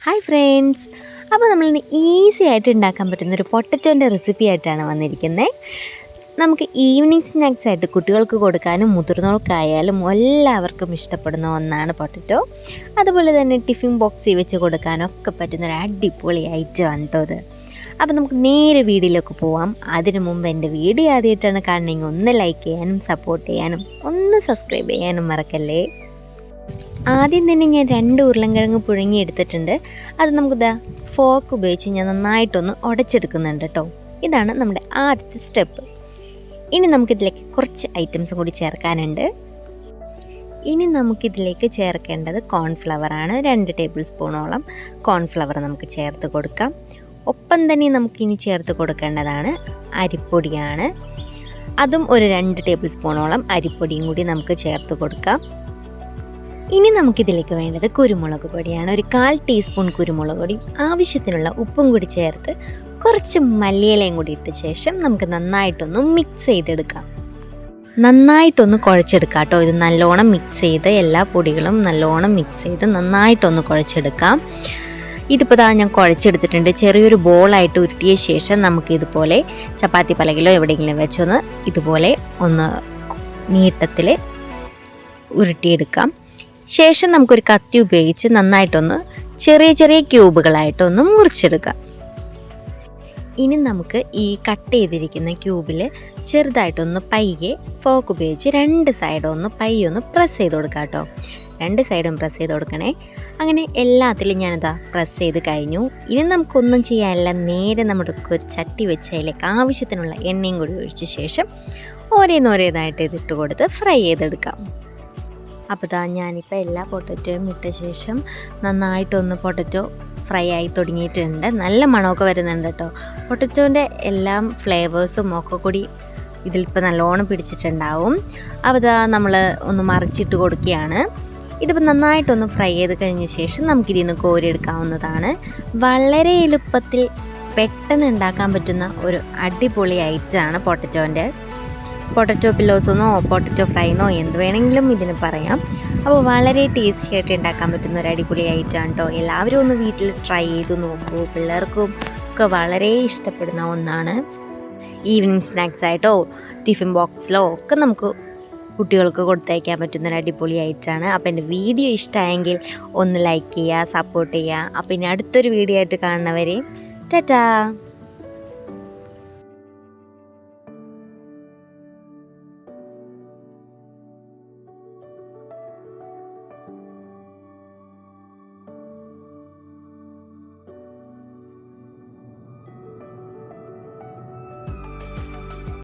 Hi friends, അപ്പോൾ നമ്മളിന്ന് easy ആയിട്ട് ഉണ്ടാക്കാൻ പറ്റുന്നൊരു പൊട്ടറ്റോൻ്റെ റെസിപ്പി ആയിട്ടാണ് വന്നിരിക്കുന്നത്. നമുക്ക് ഈവനിങ് സ്നാക്സ് ആയിട്ട് കുട്ടികൾക്ക് കൊടുക്കാനും മുതിർന്നവർക്കായാലും എല്ലാവർക്കും ഇഷ്ടപ്പെടുന്ന ഒന്നാണ് പൊട്ടറ്റോ. അതുപോലെ തന്നെ ടിഫിൻ ബോക്സിൽ വെച്ച് കൊടുക്കാനും ഒക്കെ പറ്റുന്നൊരു അടിപൊളി ഐറ്റമാണ് കേട്ടോ അത്. അപ്പോൾ നമുക്ക് നേരെ വീഡിയോയിലേക്ക് പോവാം. അതിനു മുമ്പ് എൻ്റെ വീഡിയോ ആദ്യമായിട്ടാണ് കാണണമെങ്കിൽ ഒന്ന് ലൈക്ക് ചെയ്യാനും സപ്പോർട്ട് ചെയ്യാനും ഒന്ന് സബ്സ്ക്രൈബ് ചെയ്യാനും മറക്കല്ലേ. ആദ്യം തന്നെ ഞാൻ 2 ഉരുളൻകിഴങ്ങ് പുഴുങ്ങി എടുത്തിട്ടുണ്ട്. അത് നമുക്ക് ഫോർക്ക് ഉപയോഗിച്ച് ഞാൻ നന്നായിട്ടൊന്ന് ഉടച്ചെടുക്കുന്നുണ്ട് കേട്ടോ. ഇതാണ് നമ്മുടെ ആദ്യത്തെ സ്റ്റെപ്പ്. ഇനി നമുക്കിതിലേക്ക് കുറച്ച് ഐറ്റംസ് കൂടി ചേർക്കാനുണ്ട്. ഇനി നമുക്കിതിലേക്ക് ചേർക്കേണ്ടത് കോൺഫ്ലവറാണ്. 2 ടേബിൾ സ്പൂണോളം കോൺഫ്ലവർ നമുക്ക് ചേർത്ത് കൊടുക്കാം. ഒപ്പം തന്നെ നമുക്കിനി ചേർത്ത് കൊടുക്കേണ്ടതാണ് അരിപ്പൊടിയാണ്. അതും ഒരു 2 ടേബിൾ സ്പൂണോളം അരിപ്പൊടിയും കൂടി നമുക്ക് ചേർത്ത് കൊടുക്കാം. ഇനി നമുക്കിതിലേക്ക് വേണ്ടത് കുരുമുളക് പൊടിയാണ്. ഒരു 1/4 ടീസ്പൂൺ കുരുമുളക് പൊടി, ആവശ്യത്തിനുള്ള ഉപ്പും കൂടി ചേർത്ത് കുറച്ച് മല്ലിയിലയും കൂടി ഇട്ട ശേഷം നമുക്ക് നന്നായിട്ടൊന്ന് മിക്സ് ചെയ്തെടുക്കാം. നന്നായിട്ടൊന്ന് കുഴച്ചെടുക്കാം കേട്ടോ. ഇത് നല്ലോണം മിക്സ് ചെയ്ത് എല്ലാ പൊടികളും നല്ലോണം മിക്സ് ചെയ്ത് നന്നായിട്ടൊന്ന് കുഴച്ചെടുക്കാം. ഇതിപ്പോൾ ഞാൻ കുഴച്ചെടുത്തിട്ടുണ്ട്. ചെറിയൊരു ബോളായിട്ട് ഉരുട്ടിയ ശേഷം നമുക്കിതുപോലെ ചപ്പാത്തി പലകിലോ എവിടെയെങ്കിലും വെച്ചൊന്ന് ഇതുപോലെ ഒന്ന് നീട്ടത്തിൽ ഉരുട്ടിയെടുക്കാം. ശേഷം നമുക്കൊരു കത്തി ഉപയോഗിച്ച് നന്നായിട്ടൊന്ന് ചെറിയ ചെറിയ ക്യൂബുകളായിട്ടൊന്ന് മുറിച്ചെടുക്കാം. ഇനി നമുക്ക് ഈ കട്ട് ചെയ്തിരിക്കുന്ന ക്യൂബിൽ ചെറുതായിട്ടൊന്ന് പയ്യെ ഫോർക്ക് ഉപയോഗിച്ച് 2 സൈഡും ഒന്ന് പയ്യെ ഒന്ന് പ്രസ് ചെയ്ത് കൊടുക്കാം കേട്ടോ. 2 സൈഡും പ്രസ് ചെയ്ത് കൊടുക്കണേ. അങ്ങനെ എല്ലാത്തിലും ഞാനിതാ പ്രസ് ചെയ്ത് കഴിഞ്ഞു. ഇനി നമുക്കൊന്നും ചെയ്യാനില്ല. നേരെ നമ്മുടെ ഒരു ചട്ടി വെച്ച് അതിലേക്ക് ആവശ്യത്തിനുള്ള എണ്ണയും കൂടി ഒഴിച്ച ശേഷം ഓരോന്നോരോന്നായിട്ട് ഇതിട്ട് കൊടുത്ത് ഫ്രൈ ചെയ്തെടുക്കാം. അപ്പോൾ ഞാനിപ്പോൾ എല്ലാ പൊട്ടറ്റോയും ഇട്ട ശേഷം നന്നായിട്ടൊന്ന് പൊട്ടറ്റോ ഫ്രൈ ആയി തുടങ്ങിയിട്ടുണ്ട്. നല്ല മണമൊക്കെ വരുന്നുണ്ട് കേട്ടോ. പൊട്ടറ്റോൻ്റെ എല്ലാം ഫ്ലേവേഴ്സും ഒക്കെ കൂടി ഇതിലിപ്പോൾ നല്ലോണം പിടിച്ചിട്ടുണ്ടാവും. അപ്പോൾ നമ്മൾ ഒന്ന് മറിച്ചിട്ട് കൊടുക്കുകയാണ്. ഇതിപ്പോൾ നന്നായിട്ടൊന്ന് ഫ്രൈ ചെയ്ത് കഴിഞ്ഞ ശേഷം നമുക്കിതിൽ നിന്ന് കോരിയെടുക്കാവുന്നതാണ്. വളരെ എളുപ്പത്തിൽ പെട്ടെന്ന് ഉണ്ടാക്കാൻ പറ്റുന്ന ഒരു അടിപൊളി ഐറ്റമാണ് പൊട്ടറ്റോ പില്ലോസെന്നോ പൊട്ടറ്റോ ഫ്രൈന്നോ എന്ത് വേണമെങ്കിലും ഇതിന് പറയാം. അപ്പോൾ വളരെ ടേസ്റ്റി ആയിട്ട് ഉണ്ടാക്കാൻ പറ്റുന്ന ഒരു അടിപൊളി ഐറ്റമാണ് കേട്ടോ. എല്ലാവരും ഒന്ന് വീട്ടിൽ ട്രൈ ചെയ്ത് നോക്കൂ. പിള്ളേർക്കും ഒക്കെ വളരെ ഇഷ്ടപ്പെടുന്ന ഒന്നാണ്. ഈവനിങ് സ്നാക്സ് ആയിട്ടോ ടിഫിൻ ബോക്സിലോ ഒക്കെ നമുക്ക് കുട്ടികൾക്ക് കൊടുത്തയക്കാൻ പറ്റുന്ന ഒരു അടിപൊളി ഐറ്റമാണ്. അപ്പോൾ എൻ്റെ വീഡിയോ ഇഷ്ടമായെങ്കിൽ ഒന്ന് ലൈക്ക് ചെയ്യുക, സപ്പോർട്ട് ചെയ്യുക. അപ്പോൾ ഇനി അടുത്തൊരു വീഡിയോ ആയിട്ട് കാണുന്നവരെ ടാറ്റാ.